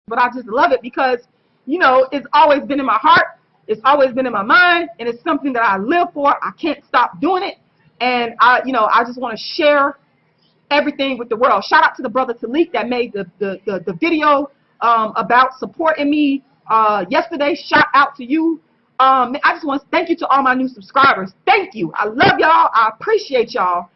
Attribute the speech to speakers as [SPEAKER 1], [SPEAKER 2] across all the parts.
[SPEAKER 1] but I just love it because, you know, it's always been in my heart. It's always been in my mind, and it's something that I live for. I can't stop doing it. And I just want to share everything with the world. Shout out to the brother Taalik that made the video about supporting me yesterday. Shout out to you. I just want to thank you to all my new subscribers. Thank you. I love y'all. I appreciate y'all.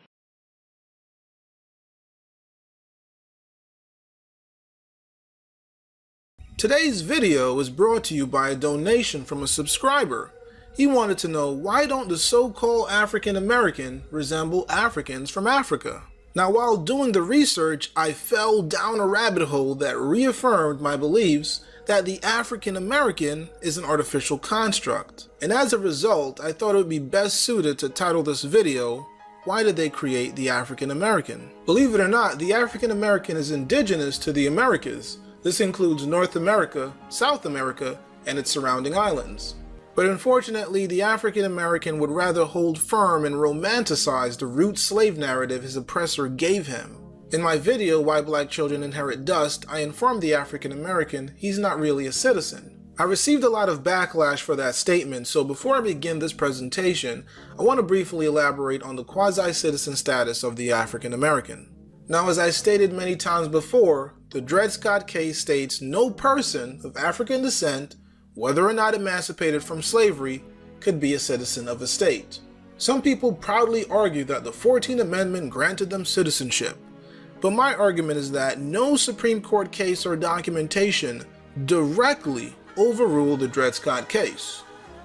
[SPEAKER 2] Today's video is brought to you by a donation from a subscriber. He wanted to know, why don't the so-called African American resemble Africans from Africa? Now, while doing the research, I fell down a rabbit hole that reaffirmed my beliefs that the African American is an artificial construct. And as a result, I thought it would be best suited to title this video, "Why did they create the African American?" Believe it or not, the African American is indigenous to the Americas. This includes North America, South America, and its surrounding islands. But unfortunately, the African American would rather hold firm and romanticize the root slave narrative his oppressor gave him. In my video, Why Black Children Inherit Dust, I informed the African American he's not really a citizen. I received a lot of backlash for that statement, so before I begin this presentation, I want to briefly elaborate on the quasi-citizen status of the African American. Now, as I stated many times before, the Dred Scott case states no person of African descent, whether or not emancipated from slavery, could be a citizen of a state. Some people proudly argue that the 14th Amendment granted them citizenship, but my argument is that no Supreme Court case or documentation directly overruled the Dred Scott case.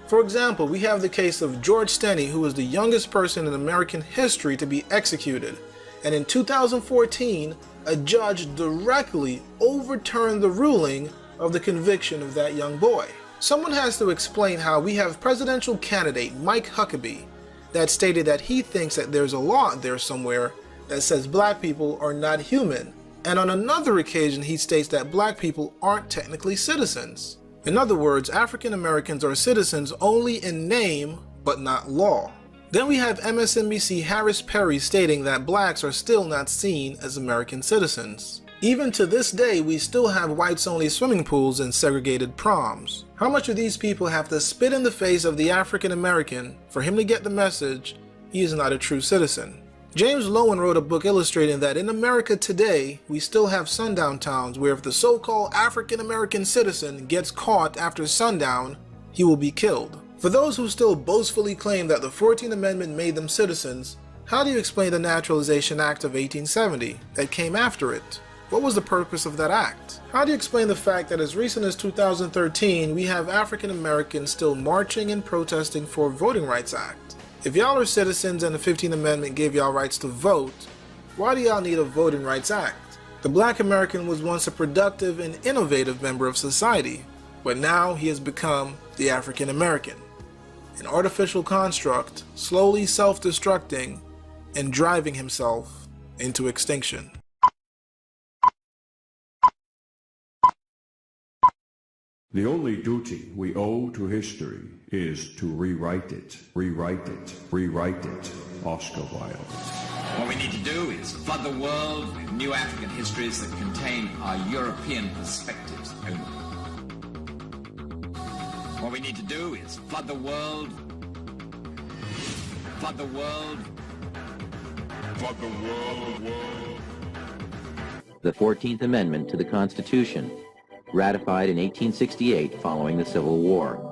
[SPEAKER 2] For example, we have the case of George Stenny, who was the youngest person in American history to be executed, and in 2014, a judge directly overturned the ruling of the conviction of that young boy. Someone has to explain how we have presidential candidate Mike Huckabee that stated that he thinks that there's a law out there somewhere that says black people are not human, and on another occasion he states that black people aren't technically citizens. In other words, African Americans are citizens only in name but not law. Then we have MSNBC Harris Perry stating that blacks are still not seen as American citizens. Even to this day, we still have whites-only swimming pools and segregated proms. How much do these people have to spit in the face of the African American for him to get the message he is not a true citizen? James Loewen wrote a book illustrating that in America today, we still have sundown towns where if the so-called African American citizen gets caught after sundown, he will be killed. For those who still boastfully claim that the 14th Amendment made them citizens, how do you explain the Naturalization Act of 1870 that came after it? What was the purpose of that act? How do you explain the fact that as recent as 2013, we have African Americans still marching and protesting for Voting Rights Act? If y'all are citizens and the 15th Amendment gave y'all rights to vote, why do y'all need a Voting Rights Act? The black American was once a productive and innovative member of society, but now he has become the African American, an artificial construct, slowly self-destructing and driving himself into extinction.
[SPEAKER 3] The only duty we owe to history is to rewrite it, rewrite it, rewrite it. Oscar Wilde.
[SPEAKER 4] What we need to do is flood the world with new African histories that contain our European perspectives only. What we need to do is flood the world, flood the world, flood the world.
[SPEAKER 5] The 14th Amendment to the Constitution, ratified in 1868 following the Civil War.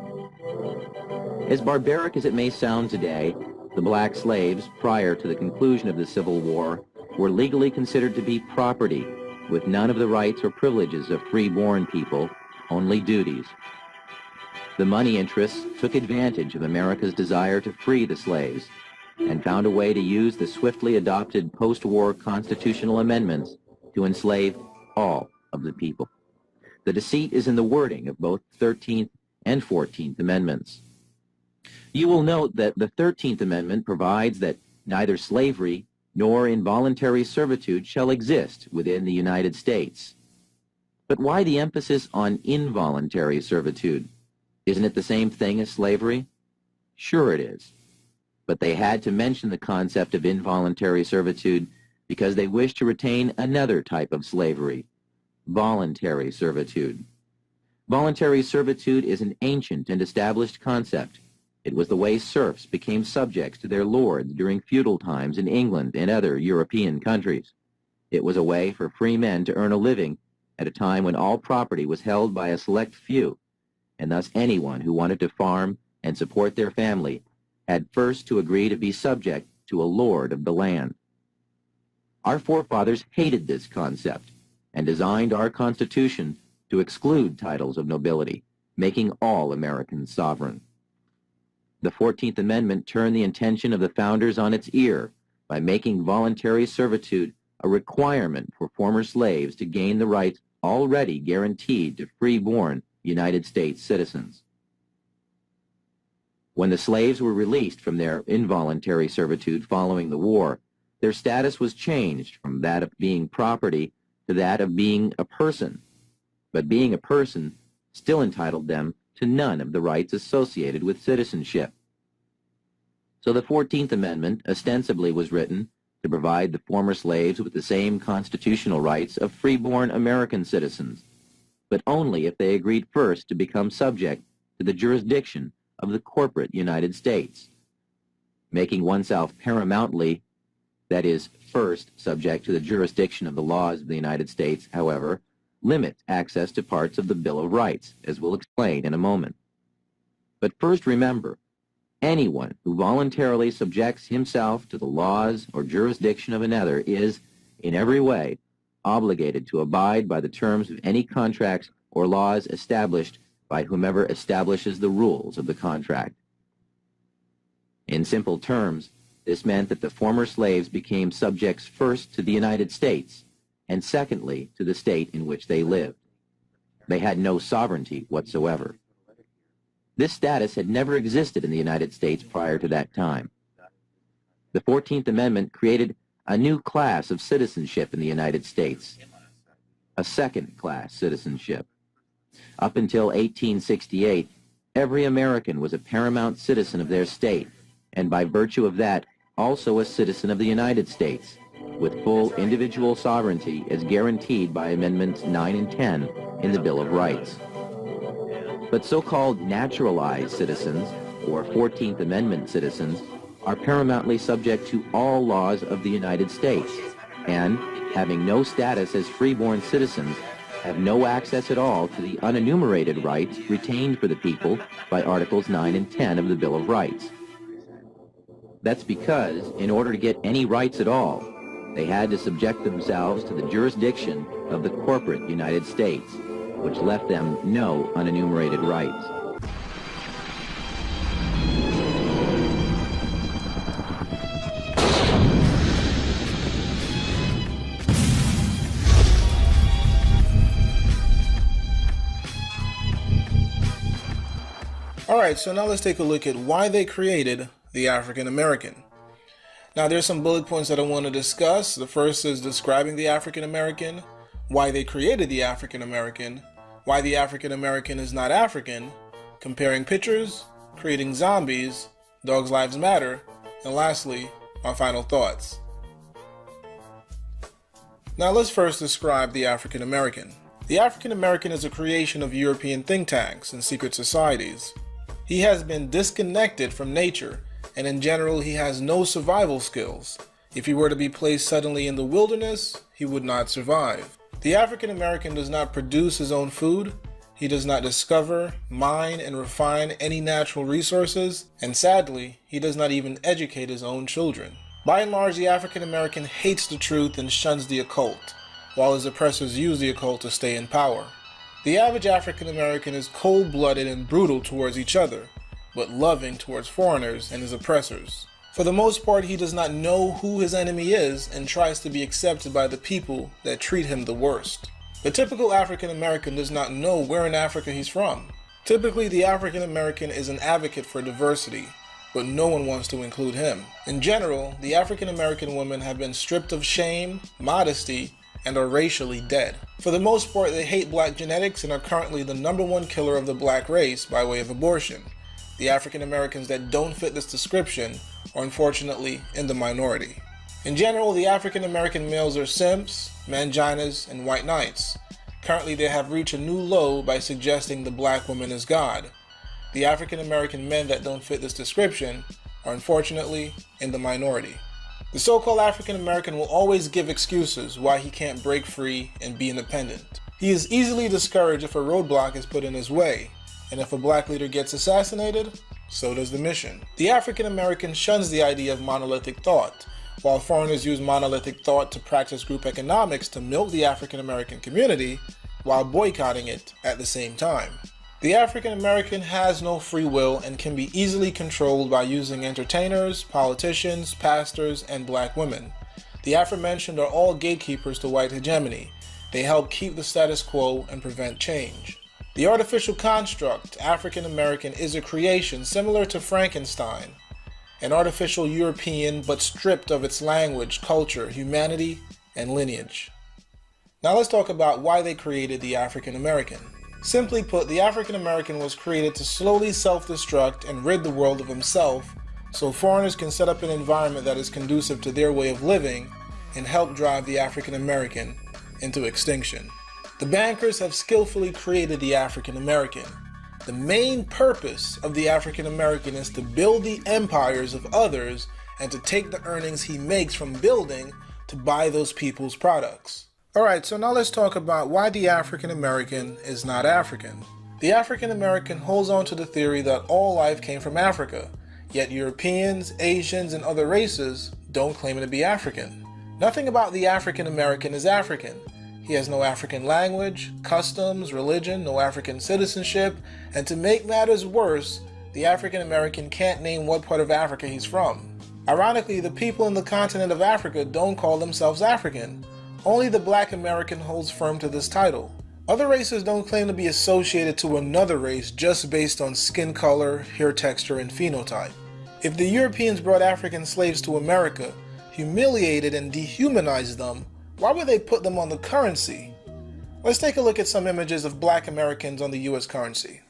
[SPEAKER 5] As barbaric as it may sound today, the black slaves, prior to the conclusion of the Civil War, were legally considered to be property, with none of the rights or privileges of free-born people, only duties. The money interests took advantage of America's desire to free the slaves, and found a way to use the swiftly adopted post-war constitutional amendments to enslave all of the people. The deceit is in the wording of both 13th and 14th Amendments. You will note that the 13th Amendment provides that neither slavery nor involuntary servitude shall exist within the United States. But why the emphasis on involuntary servitude? Isn't it the same thing as slavery? Sure it is. But they had to mention the concept of involuntary servitude because they wished to retain another type of slavery, voluntary servitude. Voluntary servitude is an ancient and established concept. It was the way serfs became subjects to their lords during feudal times in England and other European countries. It was a way for free men to earn a living at a time when all property was held by a select few, and thus anyone who wanted to farm and support their family had first to agree to be subject to a lord of the land. Our forefathers hated this concept and designed our Constitution to exclude titles of nobility, making all Americans sovereign. The 14th Amendment turned the intention of the founders on its ear by making voluntary servitude a requirement for former slaves to gain the rights already guaranteed to free-born United States citizens. When the slaves were released from their involuntary servitude following the war, their status was changed from that of being property to that of being a person. But being a person still entitled them to none of the rights associated with citizenship. So the 14th Amendment ostensibly was written to provide the former slaves with the same constitutional rights of free-born American citizens, but only if they agreed first to become subject to the jurisdiction of the corporate United States. Making oneself paramountly, that is, first subject to the jurisdiction of the laws of the United States, however, limits access to parts of the Bill of Rights, as we'll explain in a moment. But first remember, anyone who voluntarily subjects himself to the laws or jurisdiction of another is, in every way, obligated to abide by the terms of any contracts or laws established by whomever establishes the rules of the contract. In simple terms, this meant that the former slaves became subjects first to the United States, and secondly to the state in which they lived. They had no sovereignty whatsoever. This status had never existed in the United States prior to that time. The 14th Amendment created a new class of citizenship in the United States, a second-class citizenship. Up until 1868, every American was a paramount citizen of their state, and by virtue of that, also a citizen of the United States, with full individual sovereignty as guaranteed by Amendments 9 and 10 in the Bill of Rights. But so-called naturalized citizens, or 14th Amendment citizens, are paramountly subject to all laws of the United States, and, having no status as freeborn citizens, have no access at all to the unenumerated rights retained for the people by Articles 9 and 10 of the Bill of Rights. That's because, in order to get any rights at all, they had to subject themselves to the jurisdiction of the corporate United States, which left them no unenumerated rights.
[SPEAKER 2] Alright, so now let's take a look at why they created the African American. Now there's some bullet points that I want to discuss. The first is describing the African American, why they created the African American, why the African American is not African, comparing pictures, creating zombies, Dogs Lives Matter, and lastly, my final thoughts. Now let's first describe the African American. The African American is a creation of European think tanks and secret societies. He has been disconnected from nature, and in general he has no survival skills. If he were to be placed suddenly in the wilderness, he would not survive. The African American does not produce his own food, he does not discover, mine, and refine any natural resources, and sadly, he does not even educate his own children. By and large, the African American hates the truth and shuns the occult, while his oppressors use the occult to stay in power. The average African American is cold-blooded and brutal towards each other, but loving towards foreigners and his oppressors. For the most part, he does not know who his enemy is and tries to be accepted by the people that treat him the worst. The typical African American does not know where in Africa he's from. Typically, the African American is an advocate for diversity, but no one wants to include him. In general, the African American women have been stripped of shame, modesty, and are racially dead. For the most part, they hate black genetics and are currently the #1 killer of the black race by way of abortion. The African Americans that don't fit this description are unfortunately in the minority. In general, the African American males are simps, manginas, and white knights. Currently, they have reached a new low by suggesting the black woman is God. The African American men that don't fit this description are unfortunately in the minority. The so-called African American will always give excuses why he can't break free and be independent. He is easily discouraged if a roadblock is put in his way, and if a black leader gets assassinated, so does the mission. The African American shuns the idea of monolithic thought, while foreigners use monolithic thought to practice group economics to milk the African American community while boycotting it at the same time. The African American has no free will and can be easily controlled by using entertainers, politicians, pastors, and black women. The aforementioned are all gatekeepers to white hegemony. They help keep the status quo and prevent change. The artificial construct, African American, is a creation similar to Frankenstein, an artificial European but stripped of its language, culture, humanity, and lineage. Now let's talk about why they created the African American. Simply put, the African American was created to slowly self-destruct and rid the world of himself so foreigners can set up an environment that is conducive to their way of living and help drive the African American into extinction. The bankers have skillfully created the African American. The main purpose of the African American is to build the empires of others and to take the earnings he makes from building to buy those people's products. Alright, so now let's talk about why the African American is not African. The African American holds on to the theory that all life came from Africa, yet Europeans, Asians, and other races don't claim to be African. Nothing about the African American is African. He has no African language, customs, religion, no African citizenship, and to make matters worse, the African American can't name what part of Africa he's from. Ironically, the people in the continent of Africa don't call themselves African. Only the black American holds firm to this title. Other races don't claim to be associated to another race just based on skin color, hair texture, and phenotype. If the Europeans brought African slaves to America, humiliated and dehumanized them, why would they put them on the currency? Let's take a look at some images of black Americans on the US currency.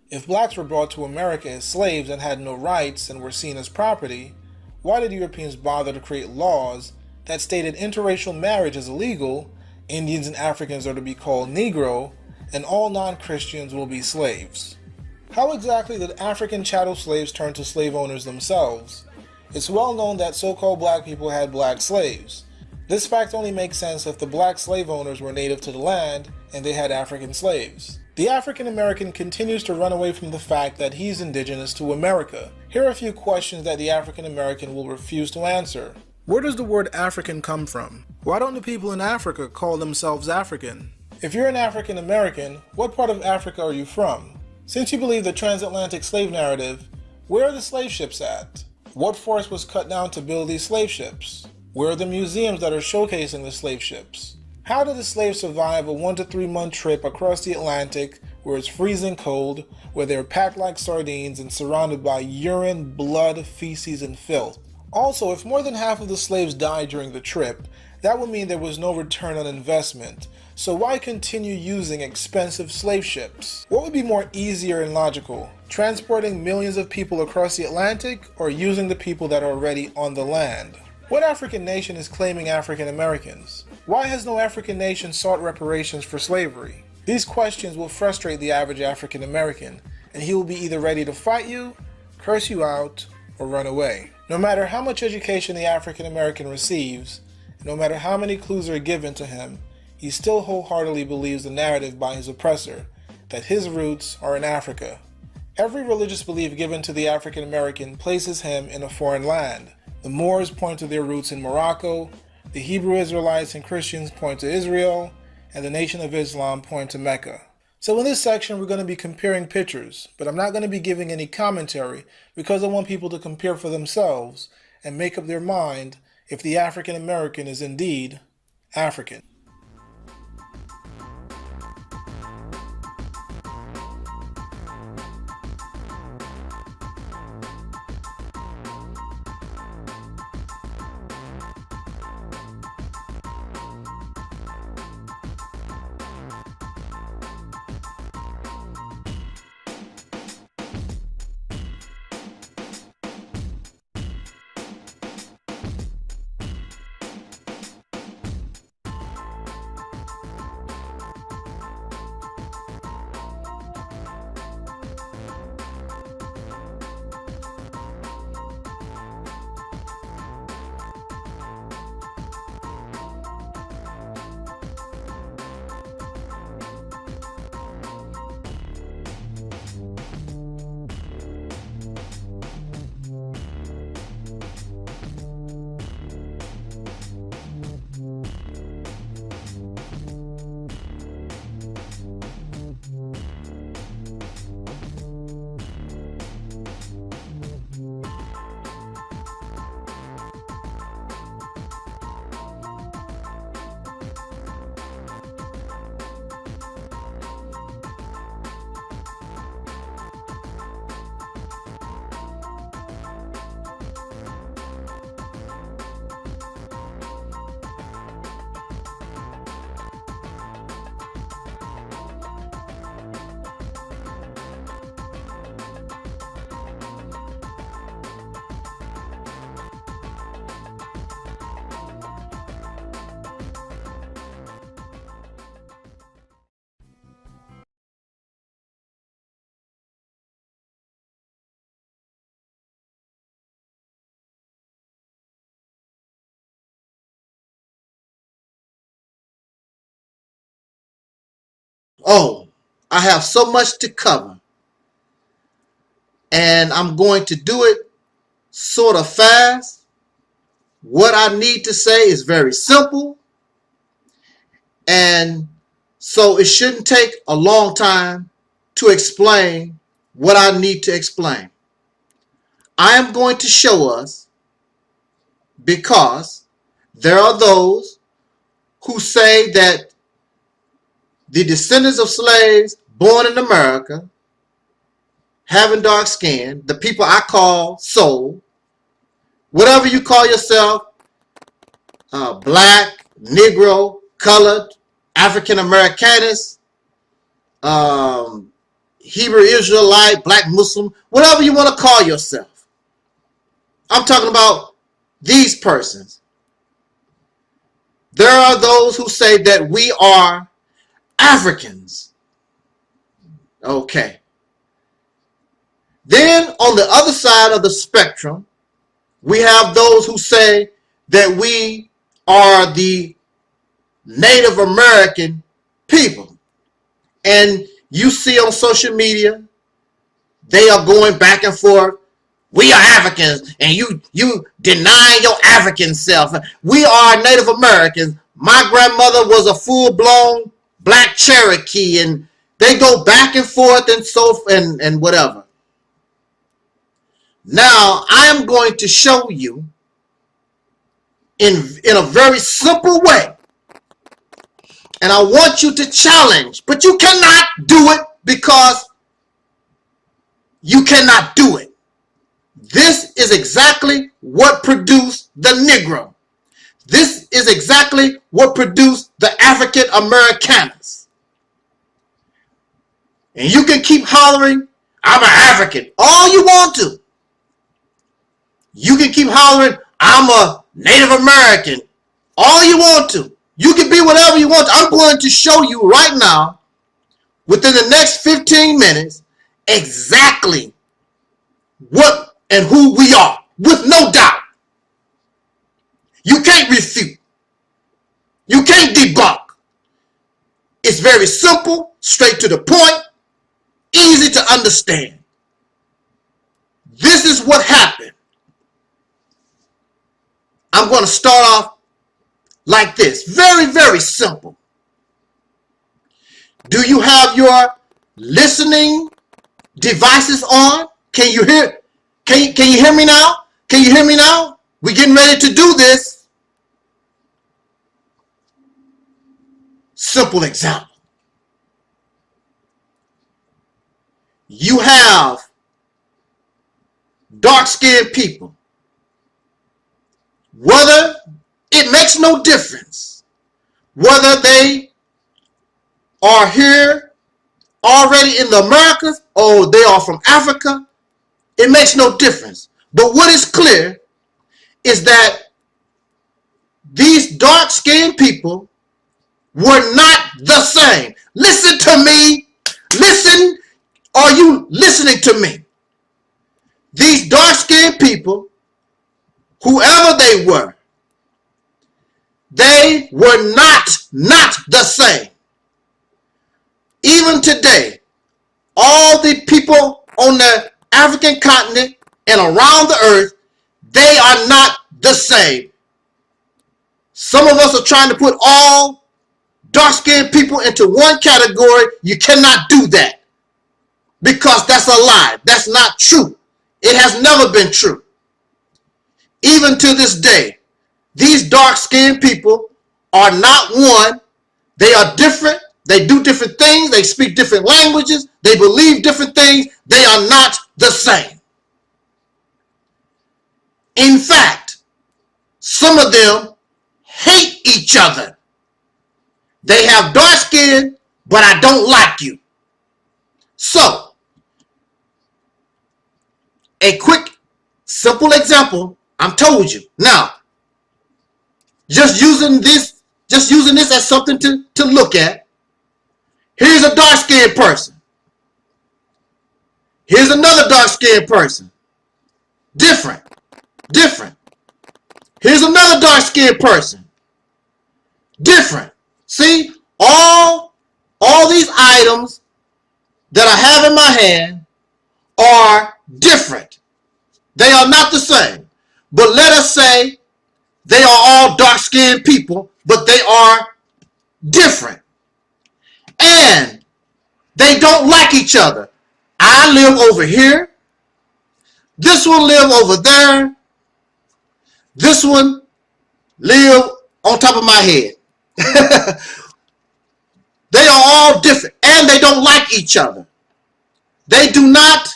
[SPEAKER 2] If blacks were brought to America as slaves and had no rights and were seen as property, why did Europeans bother to create laws that stated interracial marriage is illegal, Indians and Africans are to be called Negro, and all non-Christians will be slaves? How exactly did African chattel slaves turn to slave owners themselves? It's well known that so-called black people had black slaves. This fact only makes sense if the black slave owners were native to the land and they had African slaves. The African American continues to run away from the fact that he's indigenous to America. Here are a few questions that the African American will refuse to answer. Where does the word African come from? Why don't the people in Africa call themselves African? If you're an African American, what part of Africa are you from? Since you believe the transatlantic slave narrative, where are the slave ships at? What forest was cut down to build these slave ships? Where are the museums that are showcasing the slave ships? How did the slaves survive a 1 to 3 month trip across the Atlantic where it's freezing cold, where they're packed like sardines and surrounded by urine, blood, feces, and filth? Also, if more than half of the slaves died during the trip, that would mean there was no return on investment. So why continue using expensive slave ships? What would be more easier and logical? Transporting millions of people across the Atlantic or using the people that are already on the land? What African nation is claiming African Americans? Why has no African nation sought reparations for slavery? These questions will frustrate the average African American, and he will be either ready to fight you, curse you out, or run away. No matter how much education the African American receives, no matter how many clues are given to him, he still wholeheartedly believes the narrative by his oppressor, that his roots are in Africa. Every religious belief given to the African American places him in a foreign land. The Moors point to their roots in Morocco, the Hebrew Israelites and Christians point to Israel, and the Nation of Islam point to Mecca. So in this section, we're going to be comparing pictures, but I'm not going to be giving any commentary because I want people to compare for themselves and make up their mind if the African American is indeed African.
[SPEAKER 6] Oh, I have so much to cover. And I'm going to do it sort of fast. What I need to say is very simple. And so it shouldn't take a long time to explain what I need to explain. I am going to show us, because there are those who say that the descendants of slaves born in America, having dark skin, the people I call soul, whatever you call yourself, black, Negro, colored, African Americanist, Hebrew Israelite, black Muslim, whatever you want to call yourself. I'm talking about these persons. There are those who say that we are Africans. Okay. Then on the other side of the spectrum, we have those who say that we are the Native American people. And you see on social media, they are going back and forth. We are Africans, and you deny your African self. We are Native Americans. My grandmother was a full-blown black Cherokee, and they go back and forth and whatever. Now, I am going to show you in a very simple way. And I want you to challenge, but you cannot do it because you cannot do it. This is exactly what produced the Negro. This is exactly what produced the African Americaners. And you can keep hollering, I'm an African, all you want to. You can keep hollering, I'm a Native American, all you want to. You can be whatever you want. I'm going to show you right now, within the next 15 minutes, exactly what and who we are, with no doubt. You can't refute. You can't debunk. It's very simple, straight to the point, easy to understand. This is what happened. I'm going to start off like this. Very, very simple. Do you have your listening devices on? Can you hear? Can you hear me now? Can you hear me now? We're getting ready to do this. Simple example. You have dark-skinned people. Whether it makes no difference whether they are here already in the Americas or they are from Africa, it makes no difference. But what is clear is that these dark-skinned people were not the same. Listen to me. Listen. Are you listening to me? These dark-skinned people, whoever they were not the same. Even today, all the people on the African continent and around the earth, they are not the same. Some of us are trying to put all dark-skinned people into one category. You cannot do that because that's a lie. That's not true. It has never been true. Even to this day, these dark-skinned people are not one. They are different. They do different things. They speak different languages. They believe different things. They are not the same. In fact, some of them hate each other. They have dark skin, but I don't like you. So, a quick, simple example, I'm told you. Now, just using this as something to look at. Here's a dark-skinned person. Here's another dark-skinned person. Different. Here's another dark-skinned person. Different. See, all all these items that I have in my hand are different. They are not the same. But let us say they are all dark-skinned people, but they are different. And they don't like each other. I live over here. This one live over there. This one live on top of my head. They are all different, and they don't like each other. They do not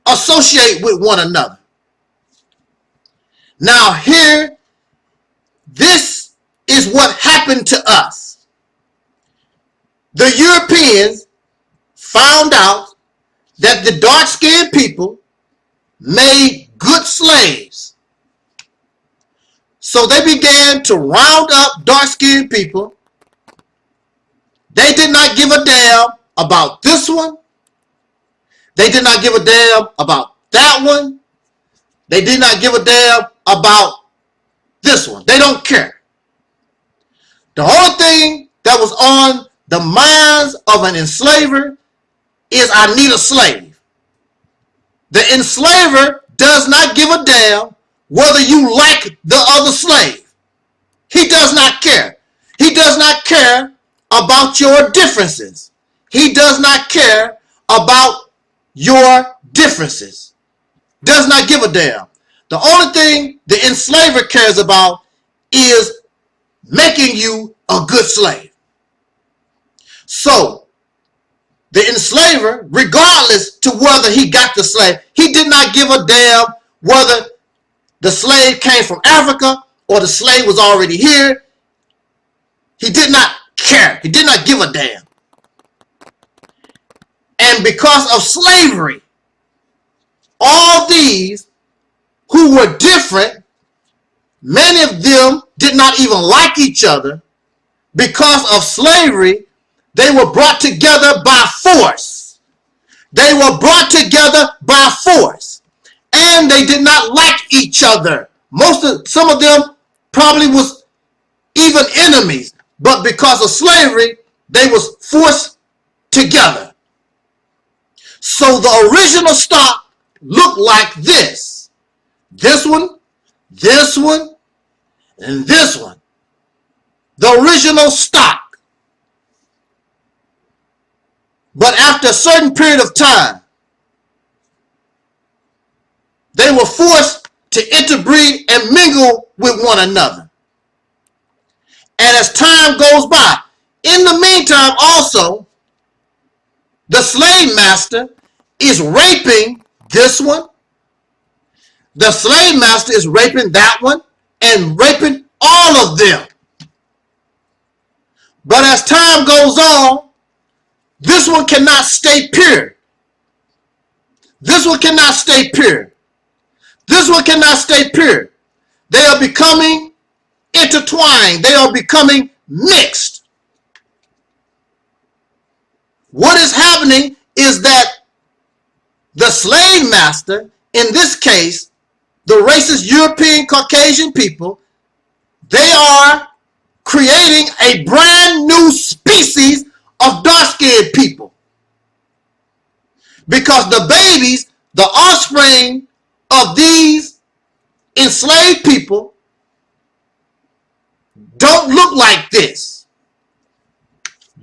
[SPEAKER 6] associate with one another. Now here, this is what happened to us. The Europeans found out that the dark-skinned people made good slaves. So they began to round up dark-skinned people. They did not give a damn about this one. They did not give a damn about that one. They did not give a damn about this one. They don't care. The whole thing that was on the minds of an enslaver is, I need a slave. The enslaver does not give a damn whether you like the other slave. He does not care. He does not care about your differences. He does not care about your differences. Does not give a damn. The only thing the enslaver cares about is making you a good slave. So, the enslaver, regardless to whether he got the slave, he did not give a damn whether the slave came from Africa or the slave was already here. He did not care. He did not give a damn. And because of slavery, all these who were different, many of them did not even like each other. Because of slavery, they were brought together by force. They were brought together by force. And they did not like each other. Some of them probably was even enemies. But because of slavery, they was forced together. So the original stock looked like this. This one, and this one. The original stock. But after a certain period of time, they were forced to interbreed and mingle with one another. And as time goes by, in the meantime also, the slave master is raping this one. The slave master is raping that one and raping all of them. But as time goes on, this one cannot stay pure. This one cannot stay pure. This one cannot stay pure. They are becoming intertwined. They are becoming mixed. What is happening is that the slave master, in this case, the racist European Caucasian people, they are creating a brand new species of dark-skinned people. Because the babies, the offspring of these enslaved people, don't look like this.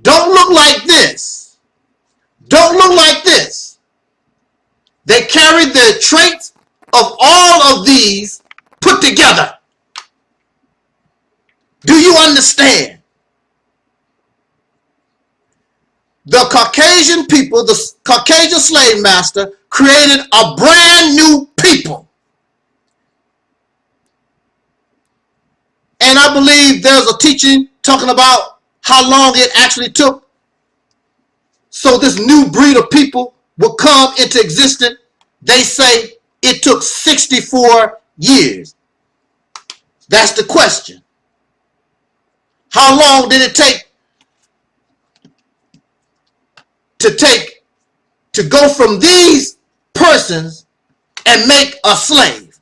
[SPEAKER 6] Don't look like this. Don't look like this. They carry the traits of all of these put together. Do you understand? The Caucasian people, the Caucasian slave master, created a brand new people. And I believe there's a teaching talking about how long it actually took so this new breed of people will come into existence. They say it took 64 years. That's the question. How long did it take to go from these persons and make a slave?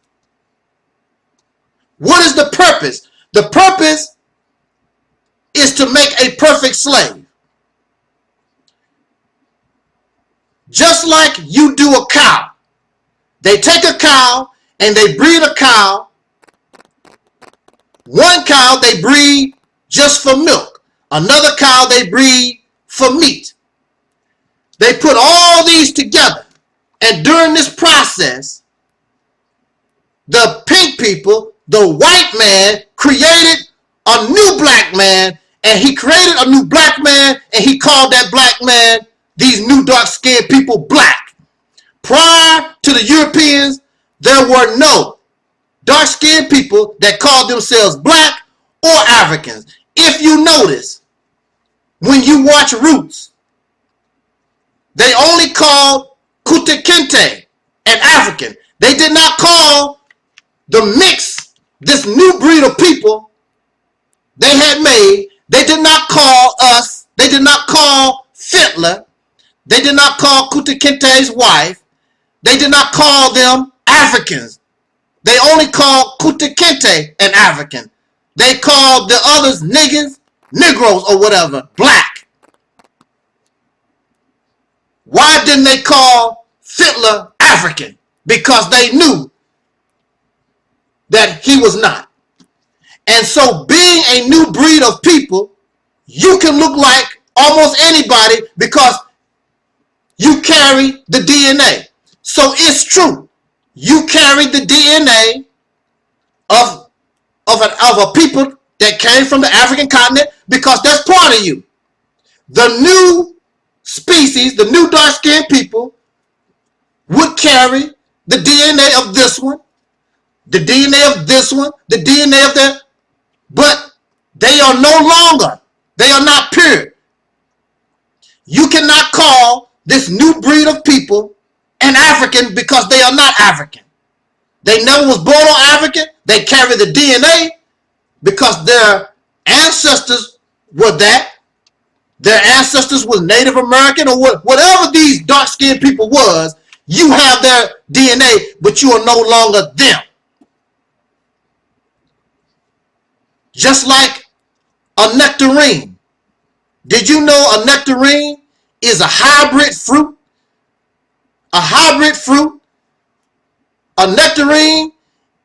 [SPEAKER 6] What is the purpose? The purpose is to make a perfect slave. just like you do a cow. They take a cow and they breed a cow. One cow they breed just for milk. Another cow they breed for meat. They put all these together. And during this process, the pink people, the white man, created a new black man. And he created a new black man, and he called that black man, these new dark-skinned people, black. Prior to the Europeans, there were no dark-skinned people that called themselves black or Africans. If you notice, when you watch Roots, they only called Kunta Kinte an African. They did not call the mix, this new breed of people they had made. They did not call us, they did not call Fitler, they did not call Kunta Kinte's wife, they did not call them Africans. They only called Kunta Kinte an African. They called the others niggas, Negroes or whatever, black. Why didn't they call Fitler African? Because they knew that he was not. And so being a new breed of people, you can look like almost anybody because you carry the DNA. So it's true. You carry the DNA of a people that came from the African continent because that's part of you. The new species, the new dark-skinned people would carry the DNA of this one, the DNA of this one, the DNA of that. But they are no longer, they are not pure. You cannot call this new breed of people an African because they are not African. They never was born on African. They carry the DNA because their ancestors were that. Their ancestors was Native American or whatever these dark-skinned people was. You have their DNA, but you are no longer them. Just like a nectarine. Did you know a nectarine is a hybrid fruit? A hybrid fruit. A nectarine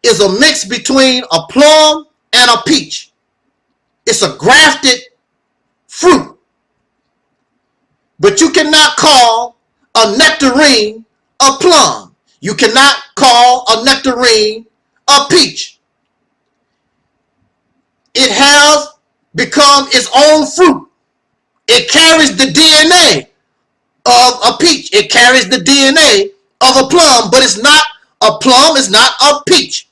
[SPEAKER 6] is a mix between a plum and a peach. It's a grafted fruit. But you cannot call a nectarine a plum. You cannot call a nectarine a peach. It has become its own fruit. It carries the DNA of a peach. It carries the DNA of a plum, but it's not a plum, it's not a peach.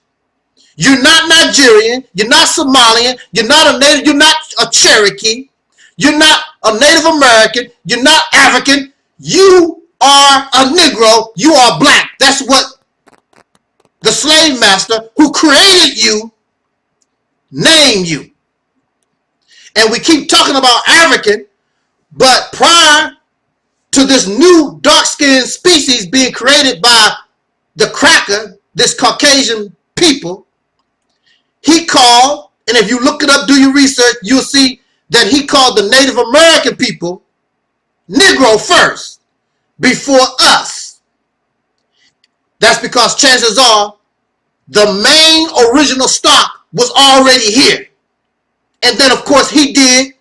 [SPEAKER 6] You're not Nigerian, you're not Somalian, you're not a Native, you're not a Cherokee, you're not a Native American, you're not African, you are a Negro, you are black. That's what the slave master who created you named you. And we keep talking about African, but prior to this new dark-skinned species being created by the cracker, this Caucasian people, he called, and if you look it up, do your research, you'll see that he called the Native American people Negro first, before us. That's because chances are the main original stock was already here. And then, of course, he did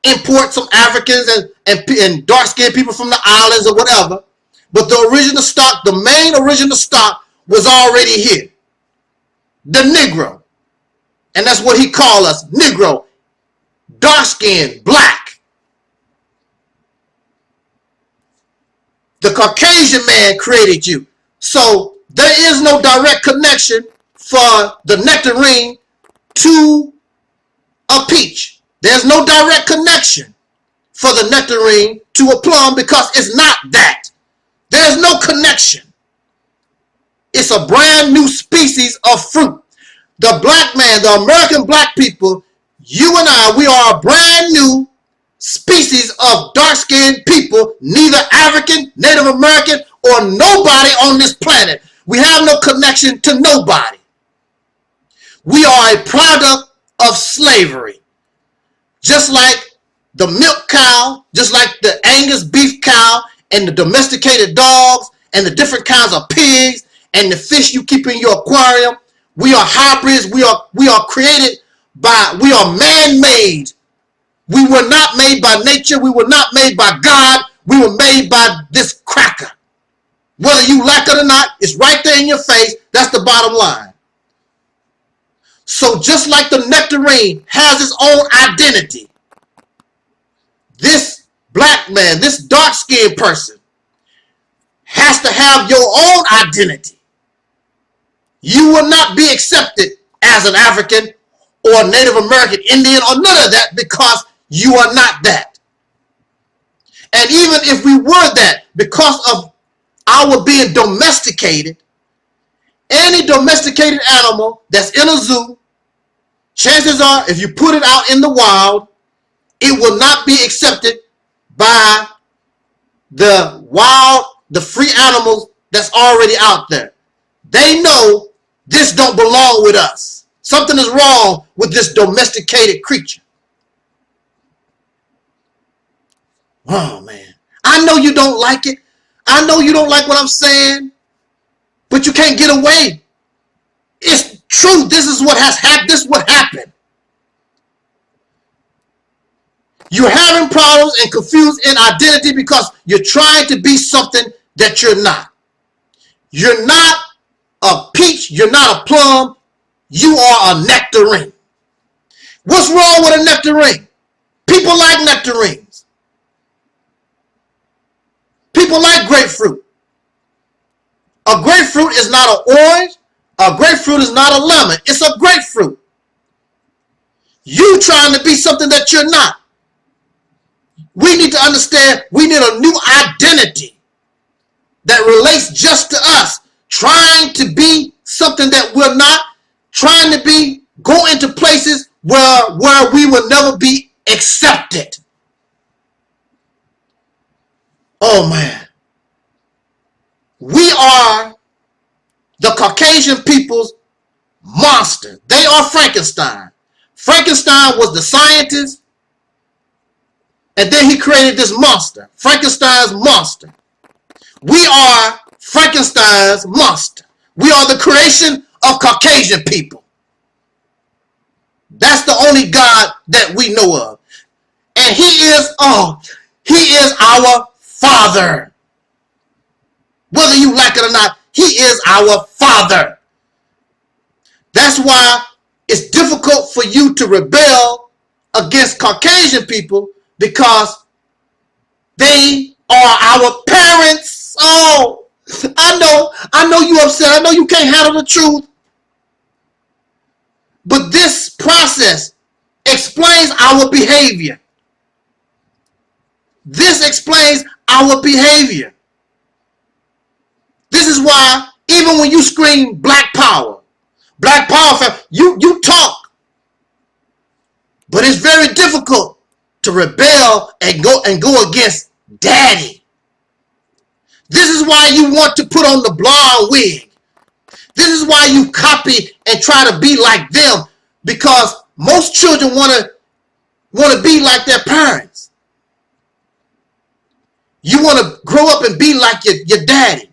[SPEAKER 6] import some Africans and dark-skinned people from the islands or whatever. But the original stock, the main original stock, was already here. The Negro. And that's what he called us, Negro. Dark-skinned, black. The Caucasian man created you. So there is no direct connection for the nectarine to a peach. There's no direct connection for the nectarine to a plum because it's not that. There's no connection. It's a brand new species of fruit. The black man, the American black people, you and I, we are a brand new species of dark-skinned people, neither African, Native American, or nobody on this planet. We have no connection to nobody. We are a product of slavery. Just like the milk cow, just like the Angus beef cow and the domesticated dogs and the different kinds of pigs and the fish you keep in your aquarium. We are hybrids. We are created by, we are man-made. We were not made by nature. We were not made by God. We were made by this cracker. Whether you like it or not, it's right there in your face. That's the bottom line. So just like the nectarine has its own identity, this black man, this dark-skinned person, has to have your own identity. You will not be accepted as an African or Native American, Indian, or none of that, because you are not that. And even if we were that, because of our being domesticated, any domesticated animal that's in a zoo, chances are if you put it out in the wild, it will not be accepted by the free animals that's already out there. They know this don't belong with us. Something is wrong with this domesticated creature. Oh man, I know you don't like it. I know you don't like what I'm saying, but you can't get away. It's true. This is what has happened. This is what happened. You're having problems and confused in identity because you're trying to be something that you're not. You're not a peach. You're not a plum. You are a nectarine. What's wrong with a nectarine? People like nectarines. People like grapefruit. A grapefruit is not an orange. A grapefruit is not a lemon. It's a grapefruit. You trying to be something that you're not. We need to understand we need a new identity that relates just to us. Trying to be something that we're not. Trying to go into places where we will never be accepted. Oh man. We are the Caucasian people's monster. They are Frankenstein. Frankenstein was the scientist, and then he created this monster, Frankenstein's monster. We are Frankenstein's monster. We are the creation of Caucasian people. That's the only God that we know of. And he is our Father. Whether you like it or not, he is our Father. That's why it's difficult for you to rebel against Caucasian people, because they are our parents. Oh, I know you upset. I know you can't handle the truth. But this process explains our behavior. This explains our behavior. This is why even when you scream black power, you talk. But it's very difficult to rebel and go against daddy. This is why you want to put on the blonde wig. This is why you copy and try to be like them, because most children want to be like their parents. You want to grow up and be like your daddy.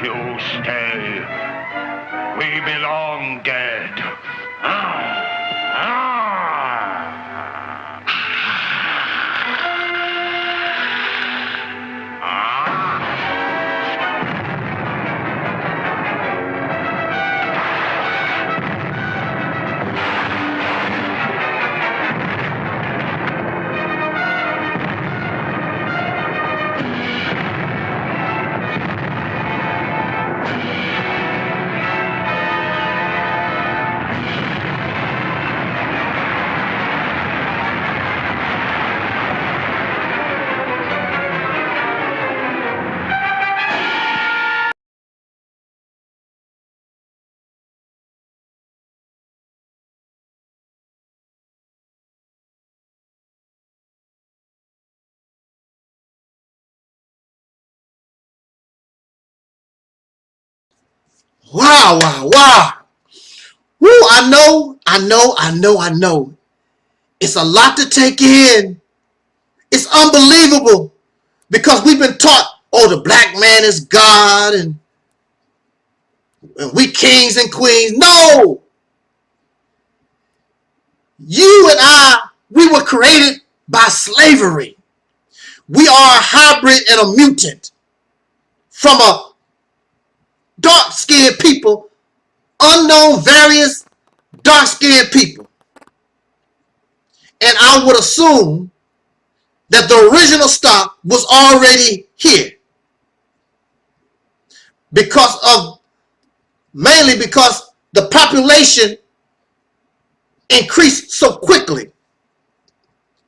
[SPEAKER 7] You stay. We belong dead.
[SPEAKER 6] Wow, wow, wow. Woo, I know. It's a lot to take in. It's unbelievable because we've been taught, oh, the black man is God and we kings and queens. No! You and I, we were created by slavery. We are a hybrid and a mutant from a dark-skinned people, unknown various dark-skinned people. And I would assume that the original stock was already here mainly because the population increased so quickly.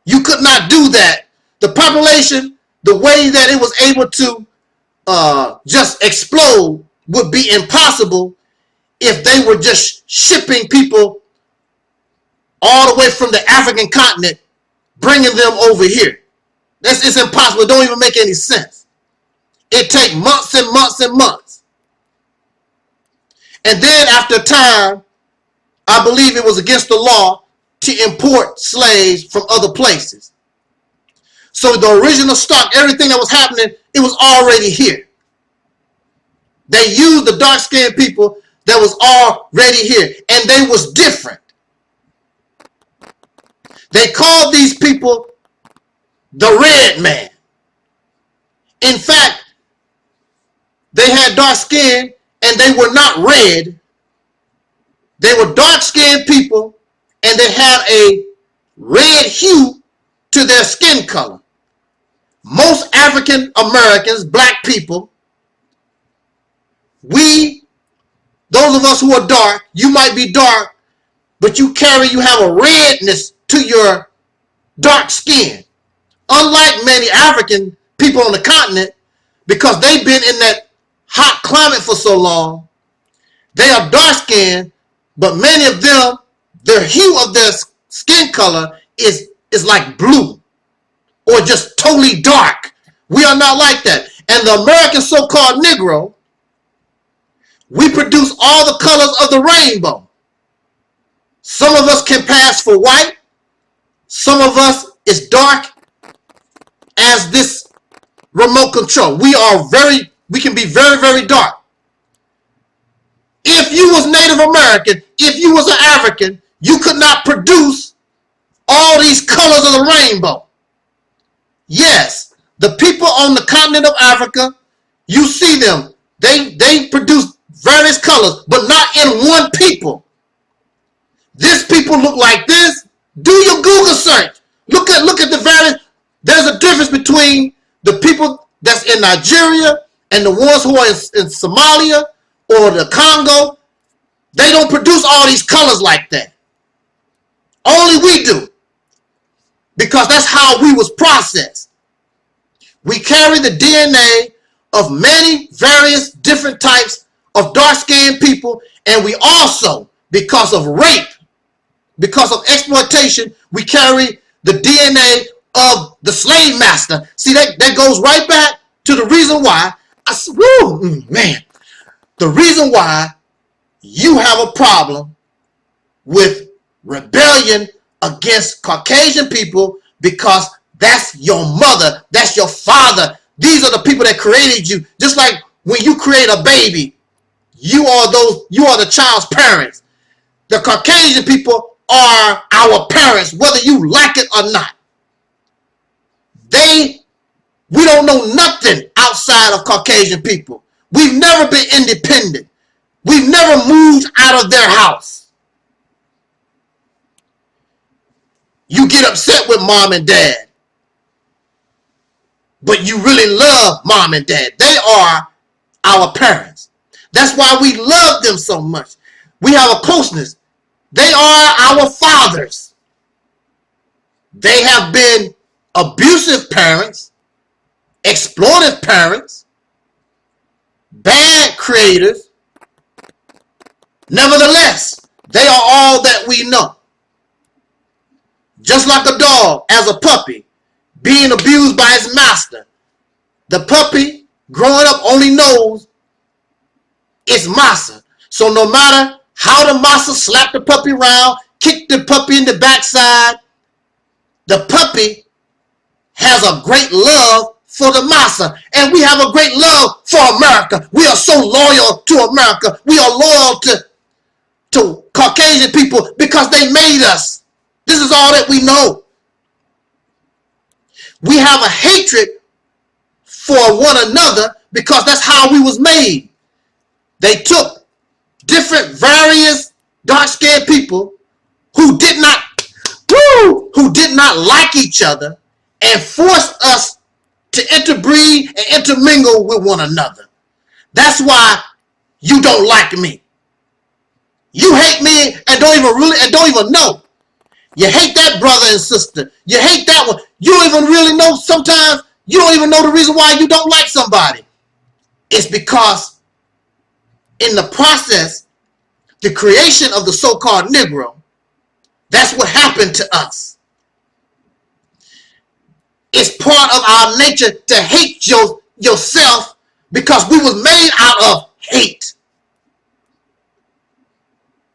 [SPEAKER 6] You could not do that. The population, the way that it was able to just explode would be impossible if they were just shipping people all the way from the African continent, bringing them over here. It's impossible. It don't even make any sense. It takes months and months and months. And then after time, I believe it was against the law to import slaves from other places. So the original stock, everything that was happening, it was already here. They used the dark-skinned people that was already here, and they was different. They called these people the red man. In fact, they had dark skin and they were not red. They were dark-skinned people and they had a red hue to their skin color. Most African Americans, black people, those of us who are dark, you might be dark, but you have a redness to your dark skin. Unlike many African people on the continent, because they've been in that hot climate for so long, they are dark skinned, but many of them, the hue of their skin color is like blue or just totally dark. We are not like that. And the American so-called Negro, we produce all the colors of the rainbow. Some of us can pass for white. Some of us is dark as this remote control. We can be very, very dark. If you was Native American, if you was an African, you could not produce all these colors of the rainbow. Yes, the people on the continent of Africa, you see them. They produce various colors, but not in one people. This people look like this. Do your Google search. Look at the various. There's a difference between the people that's in Nigeria and the ones who are in Somalia or the Congo. They don't produce all these colors like that. Only we do. Because that's how we was processed. We carry the DNA of many various different types of dark-skinned people, and we also, because of rape, because of exploitation, we carry the DNA of the slave master. See, that goes right back to the reason why, the reason why you have a problem with rebellion against Caucasian people, because that's your mother, that's your father. These are the people that created you. Just like when you create a baby, you are the child's parents. The Caucasian people are our parents, whether you like it or not. We don't know nothing outside of Caucasian people. We've never been independent. We've never moved out of their house. You get upset with mom and dad, but you really love mom and dad. They are our parents. That's why we love them so much. We have a closeness. They are our fathers. They have been abusive parents, exploitive parents, bad creators. Nevertheless, they are all that we know. Just like a dog, as a puppy, being abused by its master, the puppy growing up only knows its master. So no matter how the master slapped the puppy around, kicked the puppy in the backside, the puppy has a great love for the master. And we have a great love for America. We are so loyal to America. We are loyal to Caucasian people because they made us. This is all that we know. We have a hatred for one another because that's how we was made. They took different various dark-skinned people who did not like each other and forced us to interbreed and intermingle with one another. That's why you don't like me. You hate me and don't even know. You hate that brother and sister. You hate that one. You don't even really know sometimes. You don't even know the reason why you don't like somebody. It's because in the process, the creation of the so-called Negro, that's what happened to us. It's part of our nature to hate yourself because we was made out of hate.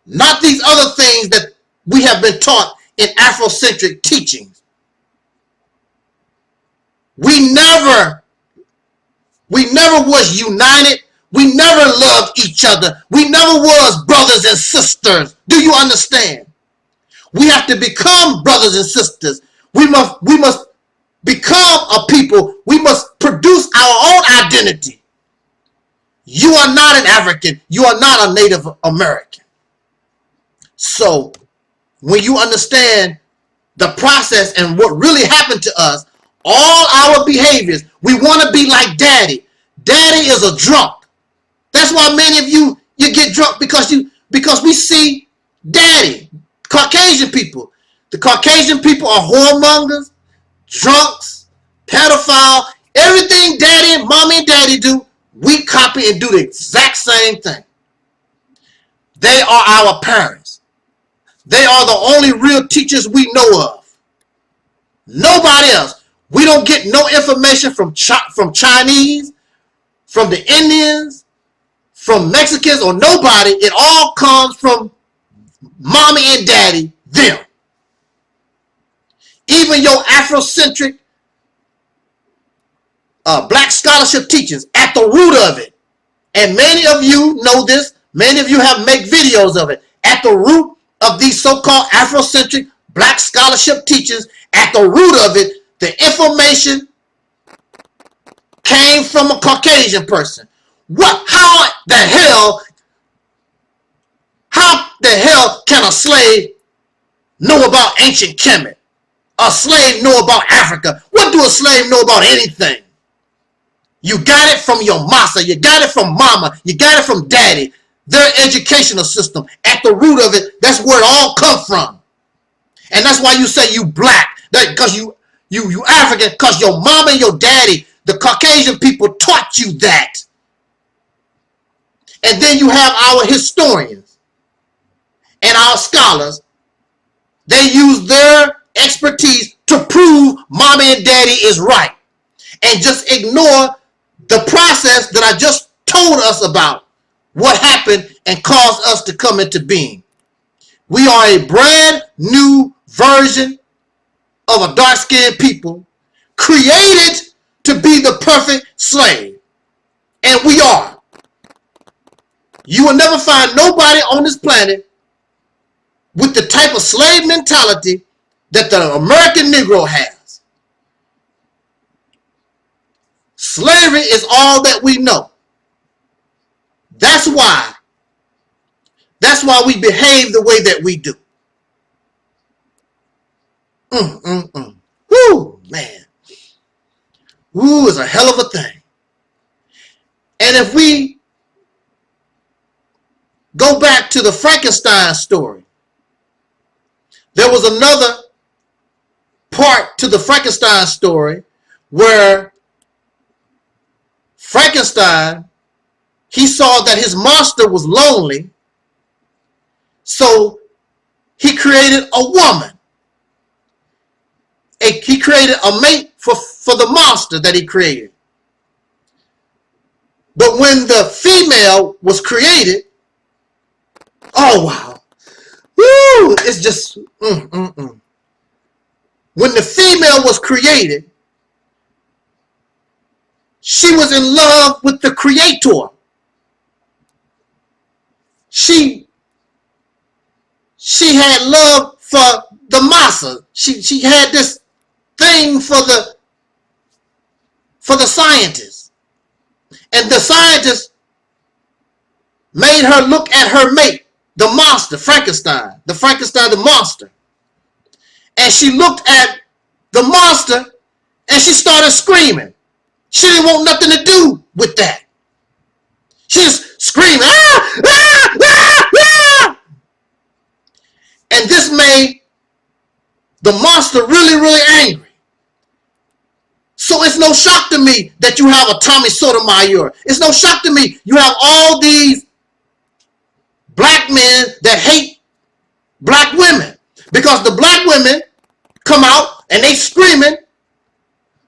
[SPEAKER 6] Not these other things that we have been taught in Afrocentric teachings. We never was united. We never loved each other. We never was brothers and sisters. Do you understand? We have to become brothers and sisters. We must become a people. We must produce our own identity. You are not an African. You are not a Native American. So when you understand the process and what really happened to us, all our behaviors, we want to be like daddy. Daddy is a drunk. That's why many of you get drunk because we see daddy. Caucasian people. The Caucasian people are whoremongers, drunks, pedophile. Everything daddy and mommy and daddy do, we copy and do the exact same thing. They are our parents. They are the only real teachers we know of. Nobody else. We don't get no information from Chinese, from the Indians, from Mexicans, or nobody. It all comes from mommy and daddy, them. Even your Afrocentric black scholarship teachers, at the root of it, and many of you know this, many of you have made videos of it, at the root of these so-called Afrocentric black scholarship teachers, at the root of it, the information came from a Caucasian person. How the hell can a slave know about ancient Kemet? A slave know about Africa? What do a slave know about anything? You got it from your massa. You got it from mama. You got it from daddy. Their educational system. At the root of it, that's where it all comes from. And that's why you say you black. Because you African. Because your mama and your daddy, the Caucasian people, taught you that. And then you have our historians and our scholars. They use their expertise to prove mommy and daddy is right. And just ignore the process that I just told us about. What happened and caused us to come into being. We are a brand new version of a dark-skinned people created to be the perfect slave. And we are. You will never find nobody on this planet with the type of slave mentality that the American Negro has. Slavery is all that we know. That's why we behave the way that we do. Woo, man. Woo is a hell of a thing. And if we go back to the Frankenstein story, there was another part to the Frankenstein story where Frankenstein, he saw that his monster was lonely, so he created a woman. He created a mate for the monster that he created. But when the female was created, oh wow, woo, it's just, When the female was created, she was in love with the creator. She had love for the massa. She had this thing for the scientists. And the scientists made her look at her mate, the monster, Frankenstein, the monster. And she looked at the monster and she started screaming. She didn't want nothing to do with that. She just screaming, ah, ah, ah, ah. And this made the monster really, really angry. So it's no shock to me that you have a Tommy Sotomayor. It's no shock to me you have all these black men that hate black women. Because the black women come out and they screaming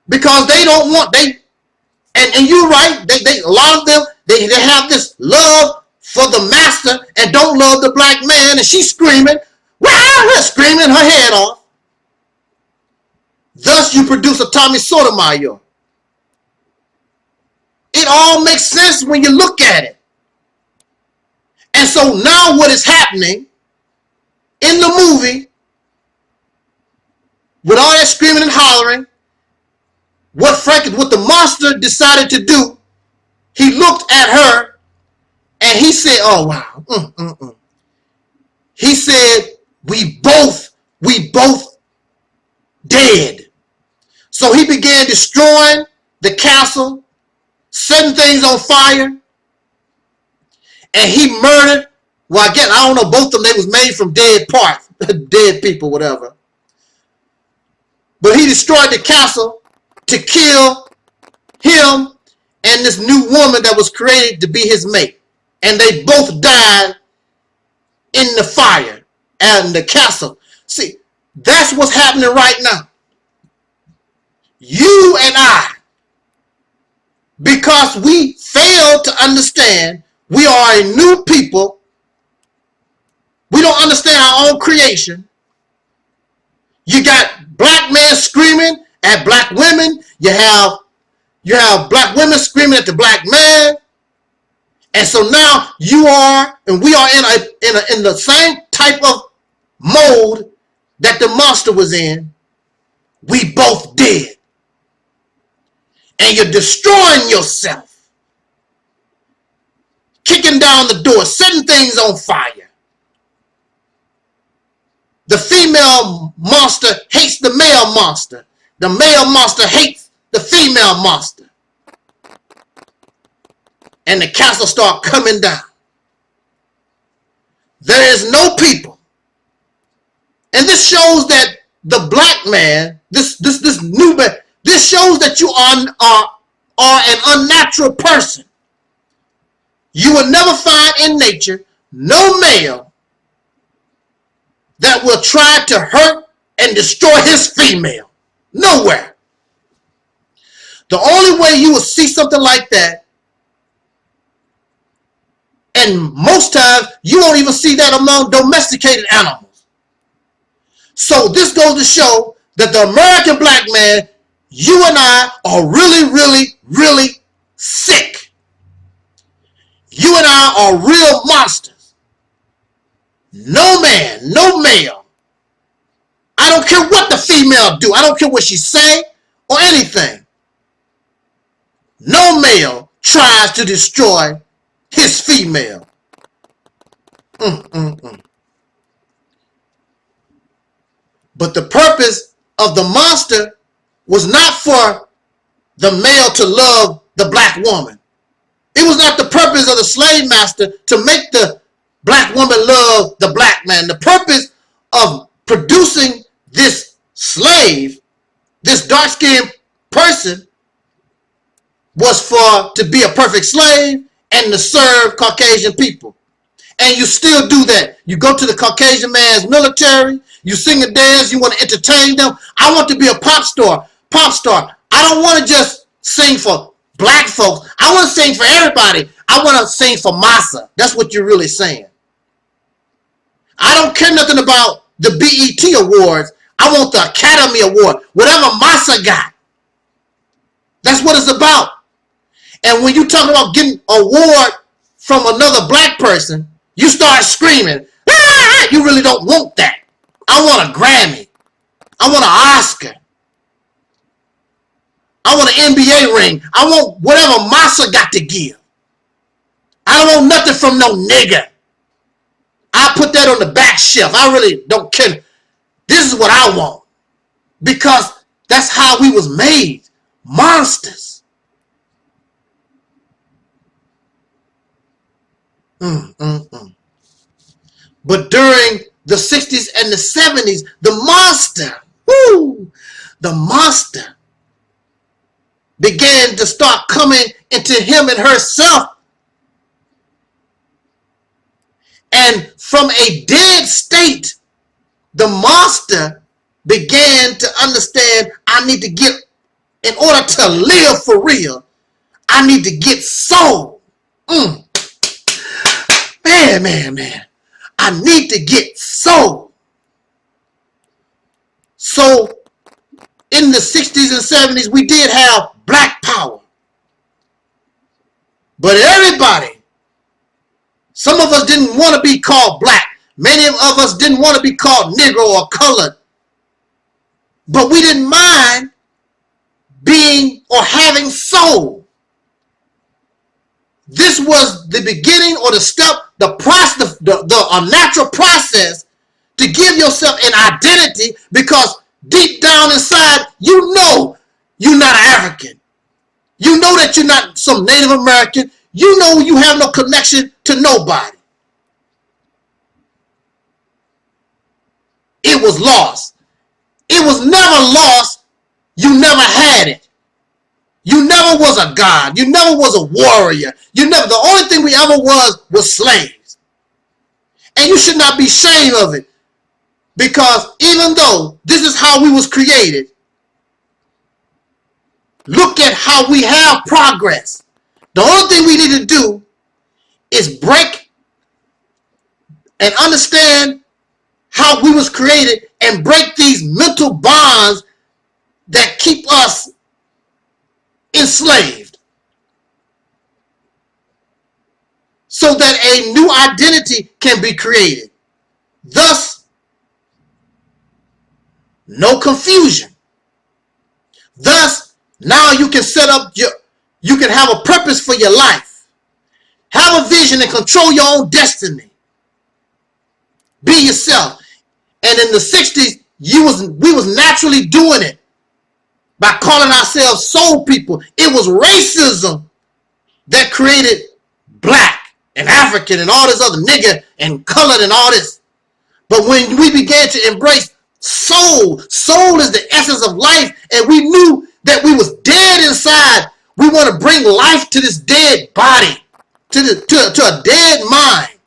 [SPEAKER 6] because they don't want, and you're right, a lot of them, they have this love for the master and don't love the black man, and she's screaming, wow, screaming her head off. Thus you produce a Tommy Sotomayor. It all makes sense when you look at it. And so now what is happening in the movie, with all that screaming and hollering, what the monster decided to do, he looked at her and he said, oh wow, He said, we both dead. So he began destroying the castle, setting things on fire, and he murdered, well, again, I don't know, both of them, they was made from dead parts, dead people, whatever. But he destroyed the castle to kill him and this new woman that was created to be his mate. And they both died in the fire and the castle. See, that's what's happening right now. You and I, because we fail to understand we are a new people, we don't understand our own creation. You got black men screaming at black women. You have black women screaming at the black man. And so now you are, and we are in the same type of mode that the monster was in. We both dead. And you're destroying yourself. Kicking down the door, setting things on fire. The female monster hates the male monster. The male monster hates the female monster. And the castle start coming down. There is no people. And this shows that the black man, this new man, this shows that you are an unnatural person. You will never find in nature no male that will try to hurt and destroy his female. Nowhere. The only way you will see something like that, and most times you won't even see that among domesticated animals. So this goes to show that the American black man, you and I, are really, really, really sick. You and I are real monsters. No man, no male. I don't care what the female do. I don't care what she say or anything. No male tries to destroy his female. But the purpose of the monster was not for the male to love the black woman. It was not the purpose of the slave master to make the black woman love the black man. The purpose of producing this slave, this dark-skinned person, was to be a perfect slave and to serve Caucasian people. And you still do that. You go to the Caucasian man's military, you sing and dance, you want to entertain them. I want to be a pop star. I don't want to just sing for black folks. I want to sing for everybody. I want to sing for massa. That's what you're really saying. I don't care nothing about the BET Awards. I want the Academy Award. Whatever massa got. That's what it's about. And when you talk about getting an award from another black person, you start screaming, ah! You really don't want that. I want a Grammy. I want an Oscar. I want an NBA ring. I want whatever massa got to give. I don't want nothing from no nigga. I put that on the back shelf. I really don't care. This is what I want. Because that's how we was made. Monsters. But during the 60s and the 70s, the monster began to start coming into him and herself. And from a dead state, the monster began to understand, I need to get, in order to live for real, I need to get soul. Man. I need to get soul. So in the 60s and 70s, we did have black power. But everybody, some of us didn't want to be called black. Many of us didn't want to be called Negro or colored. But we didn't mind being or having soul. This was the beginning or the step, the process, a natural process to give yourself an identity, because deep down inside, you know you're not an African. You know that you're not some Native American. You know you have no connection to nobody. It was lost. It was never lost. You never had it. You never was a god. You never was a warrior. The only thing we ever was slaves. And you should not be ashamed of it. Because even though this is how we was created, look at how we have progress. The only thing we need to do is break and understand how we was created and break these mental bonds that keep us enslaved, so that a new identity can be created. Thus, no confusion. Thus, now you can set up you can have a purpose for your life. Have a vision and control your own destiny. Be yourself. And in the 60s, we was naturally doing it by calling ourselves soul people. It was racism that created black and African and all this other nigger and colored and all this. But when we began to embrace soul is the essence of life, and we knew that we was dead inside. We want to bring life to this dead body, to a dead mind.